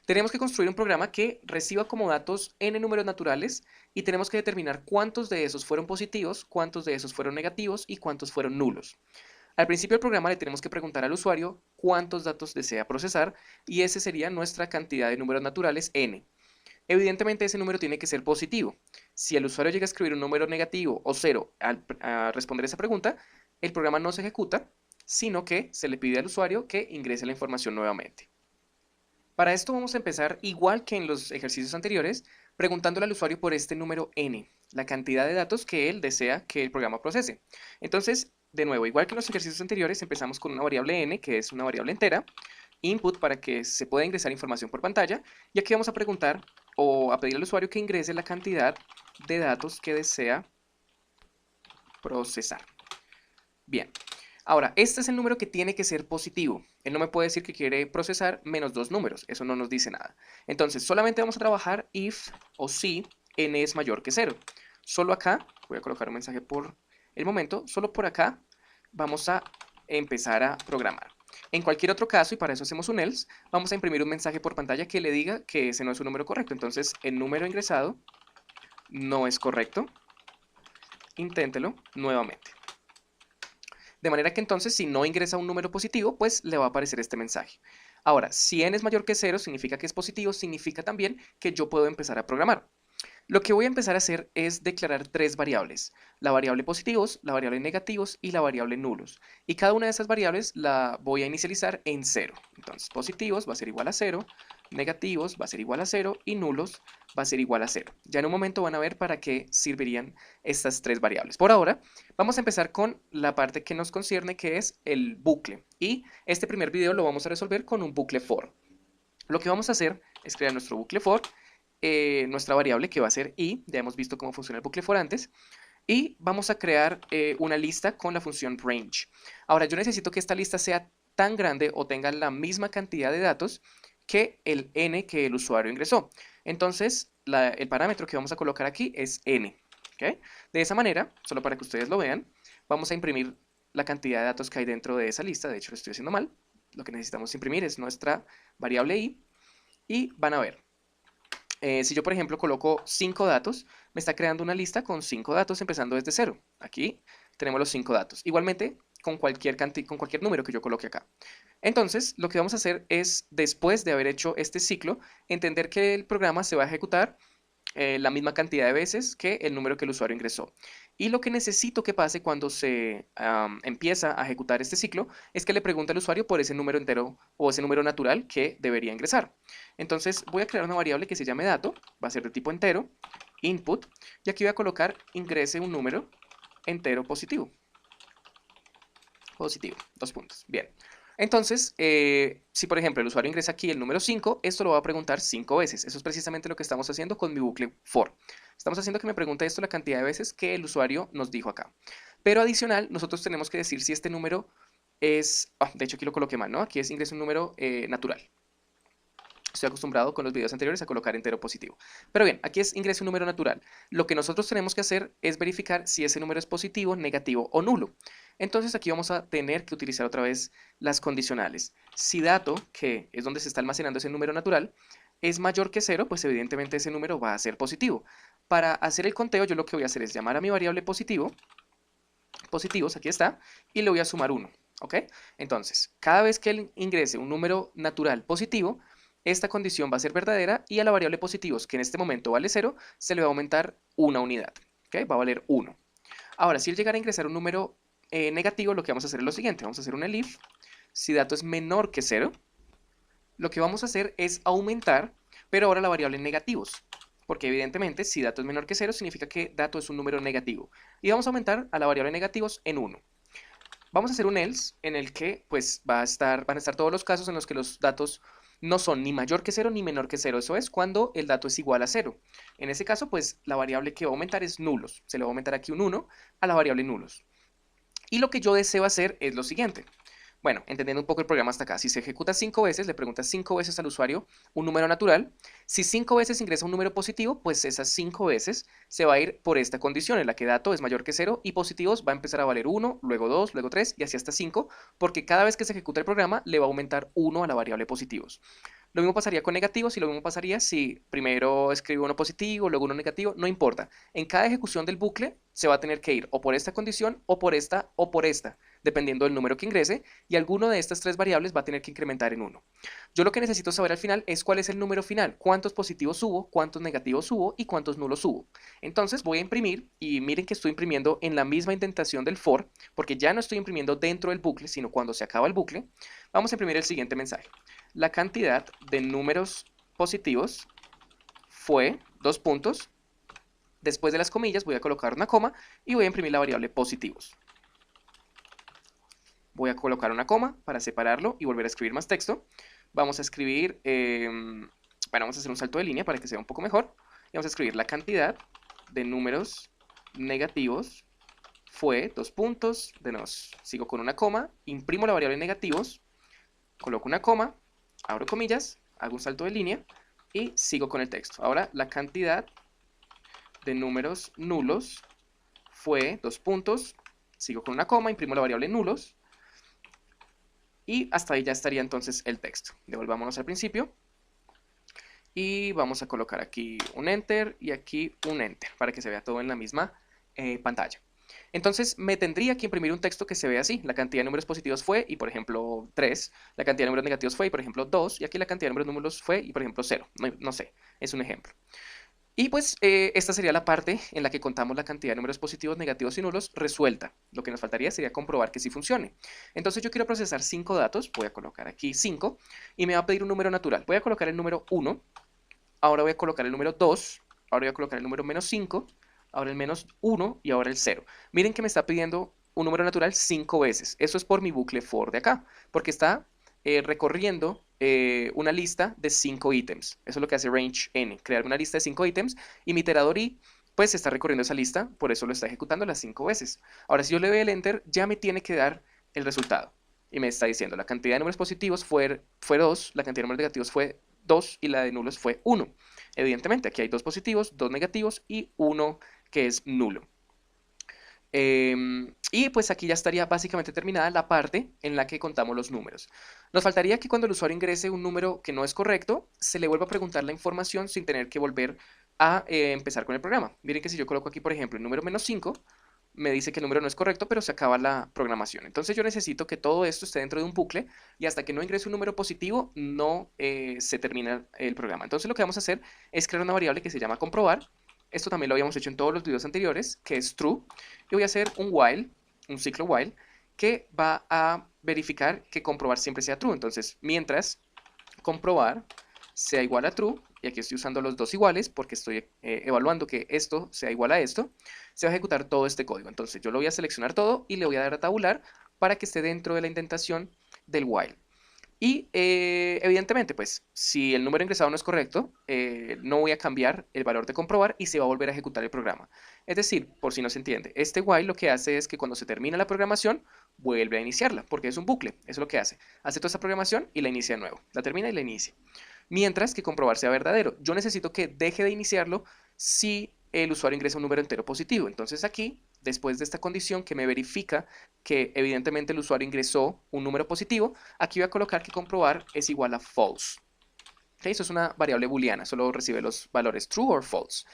Tenemos que construir un programa que reciba como datos n números naturales y tenemos que determinar cuántos de esos fueron positivos, cuántos de esos fueron negativos y cuántos fueron nulos. Al principio del programa le tenemos que preguntar al usuario cuántos datos desea procesar y ese sería nuestra cantidad de números naturales n. Evidentemente ese número tiene que ser positivo. Si el usuario llega a escribir un número negativo o cero al responder esa pregunta, el programa no se ejecuta, sino que se le pide al usuario que ingrese la información nuevamente. Para esto vamos a empezar igual que en los ejercicios anteriores, preguntándole al usuario por este número n, la cantidad de datos que él desea que el programa procese. Entonces, de nuevo, igual que en los ejercicios anteriores, empezamos con una variable n, que es una variable entera, input para que se pueda ingresar información por pantalla, y aquí vamos a preguntar o a pedir al usuario que ingrese la cantidad de datos que desea procesar. Bien. Ahora, este es el número que tiene que ser positivo. Él no me puede decir que quiere procesar menos dos números. Eso no nos dice nada. Entonces, solamente vamos a trabajar if o si n es mayor que 0. Solo acá, voy a colocar un mensaje por el momento, solo por acá vamos a empezar a programar. En cualquier otro caso, y para eso hacemos un else, vamos a imprimir un mensaje por pantalla que le diga que ese no es un número correcto. Entonces, el número ingresado no es correcto. Inténtelo nuevamente. De manera que entonces si no ingresa un número positivo, pues le va a aparecer este mensaje. Ahora, si n es mayor que 0, significa que es positivo, significa también que yo puedo empezar a programar. Lo que voy a empezar a hacer es declarar tres variables, la variable positivos, la variable negativos y la variable nulos. Y cada una de esas variables la voy a inicializar en 0. Entonces, positivos va a ser igual a 0, negativos va a ser igual a 0 y nulos va a ser igual a 0. Ya en un momento van a ver para qué servirían estas tres variables. Por ahora, vamos a empezar con la parte que nos concierne, que es el bucle. Y este primer video lo vamos a resolver con un bucle for. Lo que vamos a hacer es crear nuestro bucle for, nuestra variable que va a ser i, ya hemos visto cómo funciona el bucle for antes, y vamos a crear una lista con la función range. Ahora yo necesito que esta lista sea tan grande o tenga la misma cantidad de datos que el n que el usuario ingresó. Entonces el parámetro que vamos a colocar aquí es n. ¿Okay? De esa manera, solo para que ustedes lo vean, vamos a imprimir la cantidad de datos que hay dentro de esa lista. De hecho lo estoy haciendo mal. Lo que necesitamos imprimir es nuestra variable i y van a ver. Si yo, por ejemplo, coloco 5 datos, me está creando una lista con 5 datos empezando desde 0. Aquí tenemos los 5 datos. Igualmente, con cualquier número que yo coloque acá. Entonces, lo que vamos a hacer es, después de haber hecho este ciclo, entender que el programa se va a ejecutar la misma cantidad de veces que el número que el usuario ingresó. Y lo que necesito que pase cuando se empieza a ejecutar este ciclo es que le pregunte al usuario por ese número entero o ese número natural que debería ingresar. Entonces voy a crear una variable que se llame dato, va a ser de tipo entero, input, y aquí voy a colocar ingrese un número entero positivo. Positivo, 2 puntos. Bien. Entonces, si por ejemplo el usuario ingresa aquí el número 5, esto lo va a preguntar 5 veces. Eso es precisamente lo que estamos haciendo con mi bucle for. Estamos haciendo que me pregunte esto la cantidad de veces que el usuario nos dijo acá. Pero adicional, nosotros tenemos que decir si este número es... de hecho aquí lo coloqué mal, ¿no? Aquí es ingresa un número natural. Estoy acostumbrado con los videos anteriores a colocar entero positivo. Pero bien, aquí es ingresa un número natural. Lo que nosotros tenemos que hacer es verificar si ese número es positivo, negativo o nulo. Entonces aquí vamos a tener que utilizar otra vez las condicionales. Si dato, que es donde se está almacenando ese número natural, es mayor que 0, pues evidentemente ese número va a ser positivo. Para hacer el conteo, yo lo que voy a hacer es llamar a mi variable positivo, positivos, aquí está, y le voy a sumar 1. ¿Ok? Entonces, cada vez que él ingrese un número natural positivo, esta condición va a ser verdadera y a la variable positivos, que en este momento vale 0, se le va a aumentar una unidad. ¿Okay? Va a valer 1. Ahora, si él llegara a ingresar un número negativo, lo que vamos a hacer es lo siguiente. Vamos a hacer un elif. Si dato es menor que 0, lo que vamos a hacer es aumentar, pero ahora la variable en negativos. Porque evidentemente, si dato es menor que 0, significa que dato es un número negativo. Y vamos a aumentar a la variable negativos en 1. Vamos a hacer un else en el que pues, van a estar todos los casos en los que los datos no son ni mayor que 0 ni menor que 0. Eso es cuando el dato es igual a 0. En ese caso, pues la variable que va a aumentar es nulos. Se le va a aumentar aquí un 1 a la variable nulos. Y lo que yo deseo hacer es lo siguiente. Bueno, entendiendo un poco el programa hasta acá, si se ejecuta 5 veces, le preguntas 5 veces al usuario un número natural. Si 5 veces ingresa un número positivo, pues esas 5 veces se va a ir por esta condición en la que dato es mayor que 0 y positivos va a empezar a valer 1, luego 2, luego 3 y así hasta 5, porque cada vez que se ejecuta el programa le va a aumentar 1 a la variable positivos. Lo mismo pasaría con negativos y lo mismo pasaría si primero escribo uno positivo, luego uno negativo, no importa. En cada ejecución del bucle se va a tener que ir o por esta condición o por esta, dependiendo del número que ingrese, y alguno de estas tres variables va a tener que incrementar en 1. Yo lo que necesito saber al final es cuál es el número final, cuántos positivos hubo, cuántos negativos hubo y cuántos nulos hubo. Entonces voy a imprimir y miren que estoy imprimiendo en la misma indentación del for, porque ya no estoy imprimiendo dentro del bucle, sino cuando se acaba el bucle. Vamos a imprimir el siguiente mensaje. La cantidad de números positivos fue, dos puntos. Después de las comillas voy a colocar una coma y voy a imprimir la variable positivos. Voy a colocar una coma para separarlo y volver a escribir más texto. Vamos a escribir, bueno, vamos a hacer un salto de línea para que sea un poco mejor. Y vamos a escribir la cantidad de números negativos fue, dos puntos, de nuevo sigo con una coma, imprimo la variable negativos, coloco una coma, abro comillas, hago un salto de línea y sigo con el texto. Ahora la cantidad de números nulos fue, dos puntos, sigo con una coma, imprimo la variable nulos y hasta ahí ya estaría entonces el texto. Devolvámonos al principio y vamos a colocar aquí un enter y aquí un enter para que se vea todo en la misma pantalla. Entonces me tendría que imprimir un texto que se vea así. La cantidad de números positivos fue y por ejemplo 3, la cantidad de números negativos fue y por ejemplo 2 y aquí la cantidad de números nulos fue y por ejemplo 0. No sé, es un ejemplo. Y pues esta sería la parte en la que contamos la cantidad de números positivos, negativos y nulos resuelta. Lo que nos faltaría sería comprobar que sí funcione. Entonces yo quiero procesar 5 datos, voy a colocar aquí 5 y me va a pedir un número natural. Voy a colocar el número 1, ahora voy a colocar el número 2, ahora voy a colocar el número menos 5, ahora el menos 1 y ahora el 0. Miren que me está pidiendo un número natural 5 veces. Eso es por mi bucle for de acá, porque está recorriendo una lista de 5 ítems. Eso es lo que hace range n, crear una lista de 5 ítems y mi iterador i pues está recorriendo esa lista, por eso lo está ejecutando las 5 veces. Ahora si yo le doy el enter ya me tiene que dar el resultado y me está diciendo la cantidad de números positivos fue 2, la cantidad de números negativos fue 2 y la de nulos fue 1. Evidentemente aquí hay 2 positivos, 2 negativos y 1 que es nulo. Y pues aquí ya estaría básicamente terminada la parte en la que contamos los números. Nos faltaría que cuando el usuario ingrese un número que no es correcto, se le vuelva a preguntar la información sin tener que volver a empezar con el programa. Miren que si yo coloco aquí, por ejemplo, el número menos 5, me dice que el número no es correcto, pero se acaba la programación. Entonces yo necesito que todo esto esté dentro de un bucle y hasta que no ingrese un número positivo no se termina el programa. Entonces lo que vamos a hacer es crear una variable que se llama comprobar. Esto también lo habíamos hecho en todos los videos anteriores, que es true. Y voy a hacer un while, un ciclo while, que va a verificar que comprobar siempre sea true. Entonces, mientras comprobar sea igual a true, y aquí estoy usando los dos iguales porque estoy evaluando que esto sea igual a esto, se va a ejecutar todo este código. Entonces yo lo voy a seleccionar todo y le voy a dar a tabular para que esté dentro de la indentación del while. Y evidentemente, pues, si el número ingresado no es correcto, no voy a cambiar el valor de comprobar y se va a volver a ejecutar el programa. Es decir, por si no se entiende, este while lo que hace es que cuando se termina la programación, vuelve a iniciarla, porque es un bucle, eso es lo que hace. Hace toda esa programación y la inicia de nuevo, la termina y la inicia. Mientras que comprobar sea verdadero. Yo necesito que deje de iniciarlo si el usuario ingresa un número entero positivo. Entonces aquí, después de esta condición que me verifica que evidentemente el usuario ingresó un número positivo, aquí voy a colocar que comprobar es igual a false. ¿Okay? Eso es una variable booleana, solo recibe los valores true o false.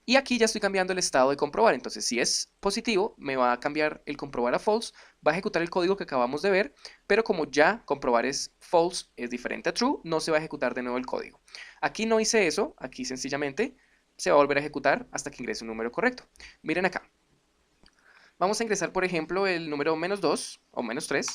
Y aquí ya estoy cambiando el estado de comprobar, entonces si es positivo me va a cambiar el comprobar a false, va a ejecutar el código que acabamos de ver, pero como ya comprobar es false, es diferente a true, no se va a ejecutar de nuevo el código. Aquí no hice eso, aquí sencillamente se va a volver a ejecutar hasta que ingrese un número correcto. Miren acá. Vamos a ingresar, por ejemplo, el número menos 2 o menos 3.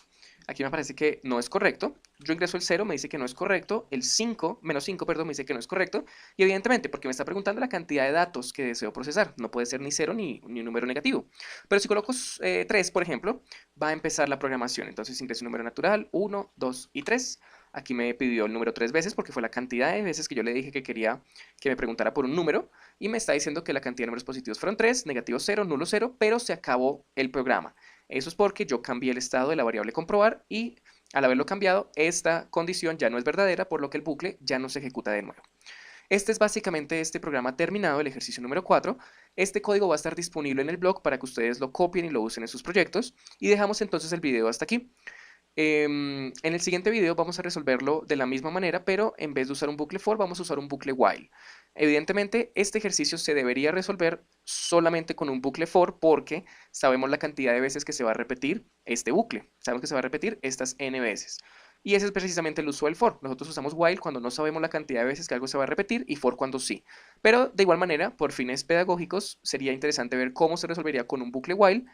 Aquí me parece que no es correcto. Yo ingreso el 0, me dice que no es correcto. El 5, menos 5, perdón, me dice que no es correcto. Y evidentemente, porque me está preguntando la cantidad de datos que deseo procesar. No puede ser ni 0 ni un número negativo. Pero si coloco 3, por ejemplo, va a empezar la programación. Entonces ingreso un número natural, 1, 2 y 3. Aquí me pidió el número 3 veces porque fue la cantidad de veces que yo le dije que quería que me preguntara por un número. Y me está diciendo que la cantidad de números positivos fueron 3, negativos 0, nulo 0, pero se acabó el programa. Eso es porque yo cambié el estado de la variable comprobar y al haberlo cambiado, esta condición ya no es verdadera, por lo que el bucle ya no se ejecuta de nuevo. Este es básicamente este programa terminado, el ejercicio número 4. Este código va a estar disponible en el blog para que ustedes lo copien y lo usen en sus proyectos. Y dejamos entonces el video hasta aquí. En el siguiente video vamos a resolverlo de la misma manera, pero en vez de usar un bucle for, vamos a usar un bucle while. Evidentemente, este ejercicio se debería resolver solamente con un bucle for porque sabemos la cantidad de veces que se va a repetir este bucle. Sabemos que se va a repetir estas n veces. Y ese es precisamente el uso del for. Nosotros usamos while cuando no sabemos la cantidad de veces que algo se va a repetir y for cuando sí. Pero de igual manera, por fines pedagógicos, sería interesante ver cómo se resolvería con un bucle while